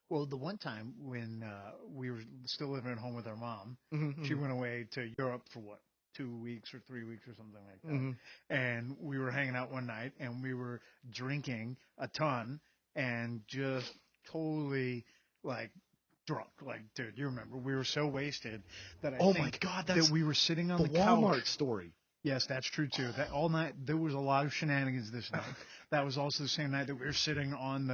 Well, the one time when we were still living at home with our mom, she Mm-hmm. went away to Europe for what, 2 weeks or 3 weeks or something like that. Mm-hmm. And we were hanging out one night and we were drinking a ton and just totally like drunk. Like, dude, you remember we were so wasted that I Oh my think God, that that's we were sitting on the the couch. Walmart story. Yes, that's true too. That all night there was a lot of shenanigans this night. That was also the same night that we were sitting on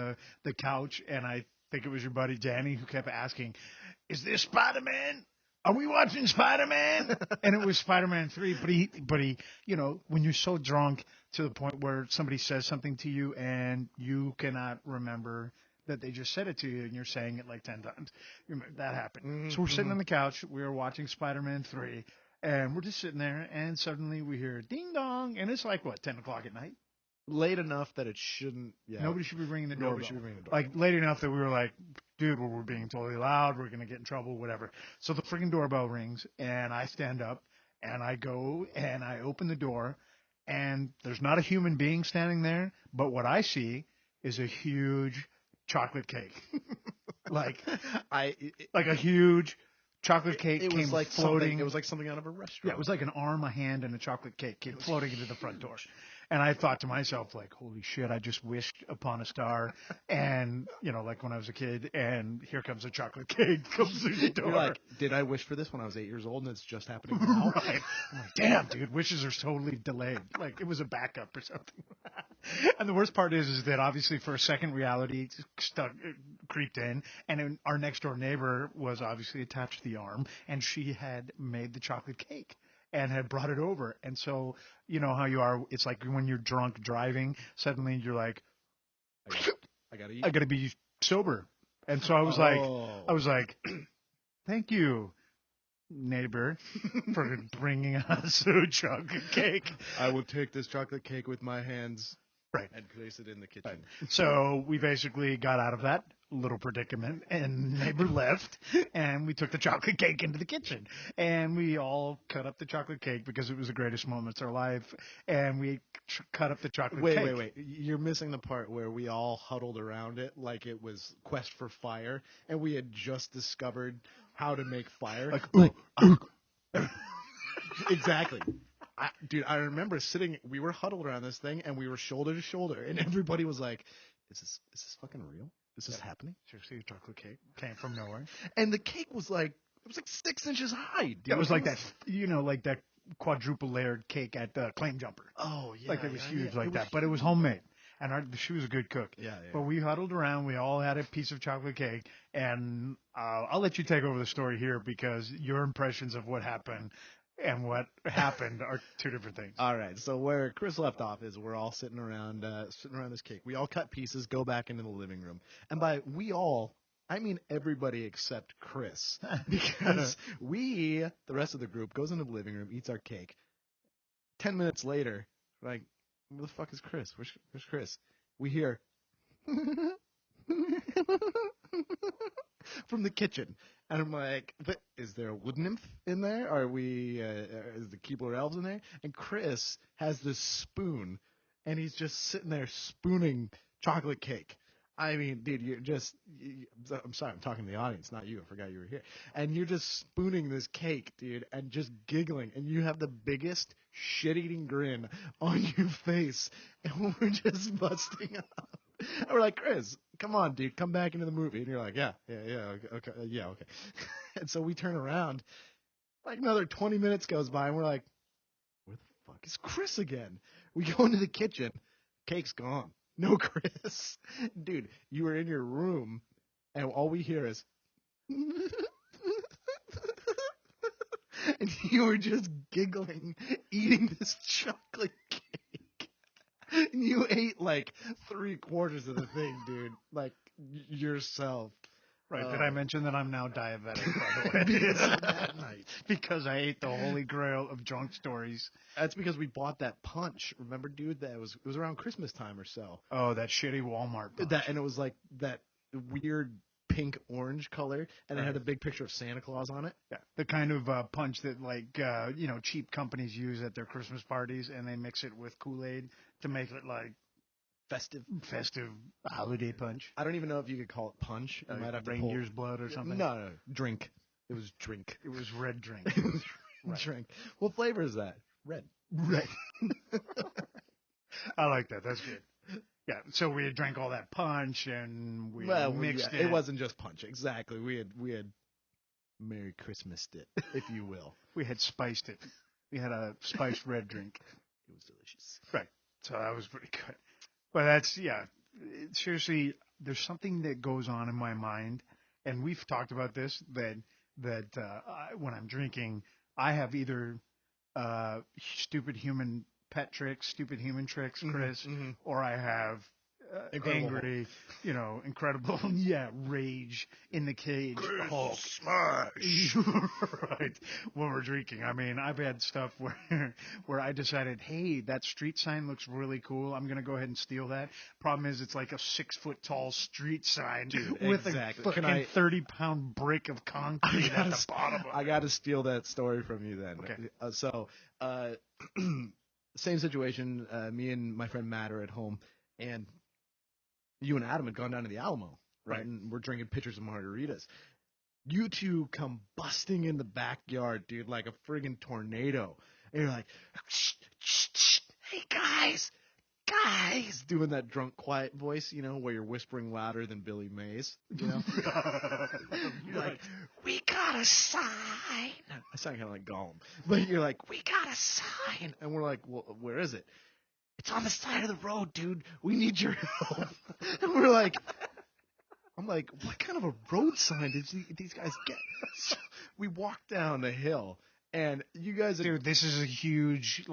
the couch, and I think it was your buddy Danny who kept asking, "Is this Spider Man? Are we watching Spider Man?" And it was Spider Man 3. But he, when you're so drunk to the point where somebody says something to you and you cannot remember that they just said it to you, and you're saying it like 10 times. That happened. So we're sitting Mm-hmm. on the couch. We were watching Spider Man 3 and we're just sitting there, and suddenly we hear ding dong, and it's like what, 10 o'clock at night? Late enough that it shouldn't. Yeah, Nobody should be ringing the nobody should doorbell. be ringing the Like doorbell. late enough that we were like, dude, we're being totally loud. We're gonna get in trouble, whatever. So the freaking doorbell rings, and I stand up, and I go and I open the door, and there's not a human being standing there, but what I see is a huge chocolate cake, like I it, like a huge chocolate it, cake it was came like something. It floating. was like something out of a Yeah, it restaurant. was like an arm, a hand, and a chocolate cake It came was floating into the front door. huge. And I thought to myself, like, holy shit, I just wished upon a star. And, like when I was a kid, and here comes a chocolate cake comes through the You're door. like, did I wish for this when I was 8 years old and it's just happening now? Right. I'm like, damn, dude, wishes are totally delayed. Like it was a backup or something. And the worst part is that obviously for a second reality stuck creeped in, and then our next door neighbor was obviously attached to the arm, and she had made the chocolate cake and had brought it over. And so you know how you are. It's like when you're drunk driving, suddenly you're like, I got, I got to I eat. got to be sober. And so I was like, I Oh. was like, thank you, neighbor, for bringing us a chocolate cake. I will take this chocolate cake with my hands Right. and place it in the Right. kitchen. So we basically got out of that little predicament, and neighbor left, and we took the chocolate cake into the kitchen, and we all cut up the chocolate cake because it was the greatest moments of our life, and we cut up the chocolate Wait, cake. wait, wait. You're missing the part where we all huddled around it like it was Quest for Fire, and we had just discovered how to make fire. Like, ooh, Like, ooh. exactly. Dude, I remember sitting. We were huddled around this thing, and we were shoulder to shoulder, and everybody was like, "Is this fucking real? Is this Yep. happening?" Seriously, a chocolate cake came from nowhere. And the cake was like, it was like 6 inches high, dude. It was like that, like that quadruple layered cake at Claim Jumper. Oh yeah, Like it was yeah, huge yeah. like It was that, but it was huge. homemade. And she was a good cook. Yeah, But yeah. we huddled around. We all had a piece of chocolate cake, and I'll let you take over the story here because your impressions of what happened and what happened are two different things. All right, so where Chris left off is we're all sitting around this cake. We all cut pieces, go back into the living room, and by we all, I mean everybody except Chris, because the rest of the group, goes into the living room, eats our cake. 10 minutes later, like, where the fuck is Chris? Where's Chris? We hear from the kitchen, and I'm like, is there a wood nymph in there? Are we? Is the Keebler elves in there? And Chris has this spoon, and he's just sitting there spooning chocolate cake. I mean, dude, I'm sorry, I'm talking to the audience, not you. I forgot you were here. And you're just spooning this cake, dude, and just giggling. And you have the biggest shit-eating grin on your face. And we're just busting up. And we're like, Chris, come on, dude, come back into the movie. And you're like, yeah, okay, yeah, okay. And so we turn around. Like another 20 minutes goes by, and we're like, where the fuck is Chris again? We go into the kitchen. Cake's gone. No Chris. Dude, you were in your room, and all we hear is. And you were just giggling, eating this chocolate cake. And you ate like 3/4 of the thing, dude. Like yourself. Right. Did I mention that I'm now diabetic, by the way? Because of that night. Because I ate the holy grail of drunk stories. That's because we bought that punch. Remember, dude? It was around Christmas time or so. Oh, that shitty Walmart punch. And it was like that weird pink orange color, and it Right. had a big picture of Santa Claus on it. Yeah, the kind of punch that like cheap companies use at their Christmas parties, and they mix it with Kool-Aid to make it like festive. Festive holiday punch. I don't even know if you could call it punch. You might have to Reindeer's blood or something. No, drink. It was drink. It was red drink. It was Right. drink. What flavor is that? Red. Red. I like that. That's good. Yeah. So we had drank all that punch and we mixed it. It wasn't just punch. Exactly. We had Merry Christmased it, if you will. We had spiced it. We had a spiced red drink. It was delicious. Right. So that was pretty good. But that's, yeah. Seriously, there's something that goes on in my mind, and we've talked about this, that when I'm drinking, I have either stupid human pet tricks, stupid human tricks, Chris, or I have angry, incredible, rage in the cage. Hulk smash. Right. When we're drinking. I mean, I've had stuff where I decided, hey, that street sign looks really cool. I'm going to go ahead and steal that. Problem is, it's like a 6-foot tall street sign with a fucking 30-pound brick of concrete at the bottom of it. I got to steal that story from you then. Okay. Same situation. Me and my friend Matt are at home, and you and Adam had gone down to the Alamo, right? And we're drinking pitchers of margaritas. You two come busting in the backyard, dude, like a friggin' tornado. And you're like, shh, shh, shh, hey, guys, doing that drunk, quiet voice, where you're whispering louder than Billy Mays, You're like, we got a sign. I sound kind of like Gollum. But you're like, we got a sign. And we're like, well, where is it? It's on the side of the road, dude. We need your help. And I'm like, what kind of a road sign did these guys get? So we walked down the hill, and you guys... Dude, this is a huge,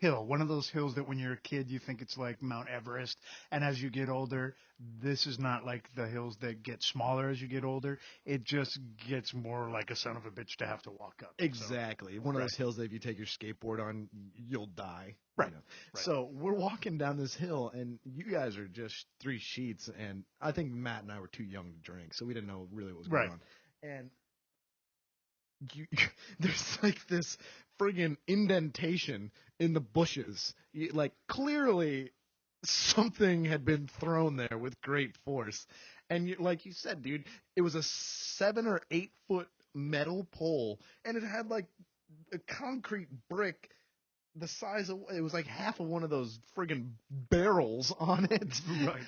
hill. One of those hills that when you're a kid, you think it's like Mount Everest. And as you get older, this is not like the hills that get smaller as you get older. It just gets more like a son of a bitch to have to walk up. Exactly. One of those hills that if you take your skateboard on, you'll die. Right. Right. So we're walking down this hill, and you guys are just 3 sheets, and I think Matt and I were too young to drink, so we didn't know really what was going on. And there's like this friggin' indentation in the bushes. Clearly something had been thrown there with great force. And like you said, dude, it was a 7 or 8 foot metal pole, and it had like a concrete brick the size of, it was like half of one of those friggin' barrels on it. Right.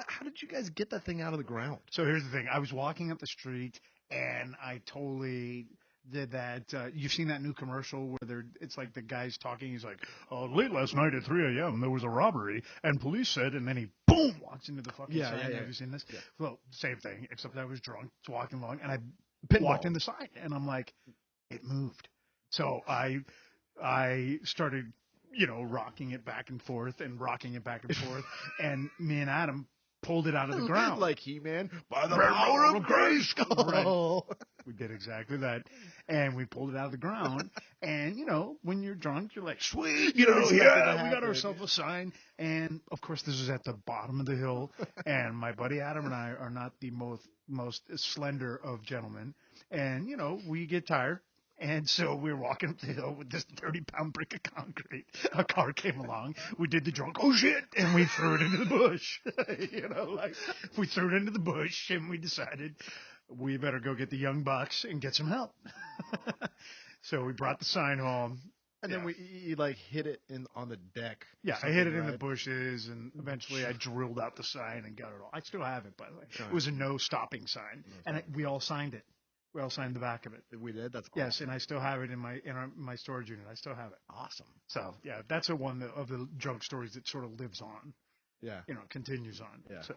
How did you guys get that thing out of the ground? So here's the thing. I was walking up the street, and I totally did that. You've seen that new commercial where it's like the guy's talking. He's like, late last night at 3 a.m. there was a robbery, and police said, and then he, boom, walks into the fucking sign. Have you seen this? Yeah. Well, same thing, except I was drunk, walking along, and I walked in the sign, and I'm like, it moved. So I started, rocking it back and forth, and me and Adam pulled it out of the ground. Like He-Man, by the power of Grayskull. Right. We did exactly that. And we pulled it out of the ground. And, when you're drunk, you're like, sweet, we got ourselves a sign. And, of course, this is at the bottom of the hill. And my buddy Adam and I are not the most slender of gentlemen. And, we get tired. And so we were walking up the hill with this 30-pound brick of concrete. A car came along. We did the drunk, oh shit, and we threw it into the bush. We threw it into the bush, and we decided we better go get the young bucks and get some help. So we brought the sign home. And then you hit it on the deck. Yeah, I hit it in the bushes, and eventually I drilled out the sign and got it all. I still have it, by the way. It was a no stopping sign, and we all signed it. We all signed the back of it. We did? That's awesome. Yes, and I still have it in my storage unit. I still have it. Awesome. So, yeah, that's one of the drunk stories that sort of lives on. Yeah. Continues on. Yeah. So,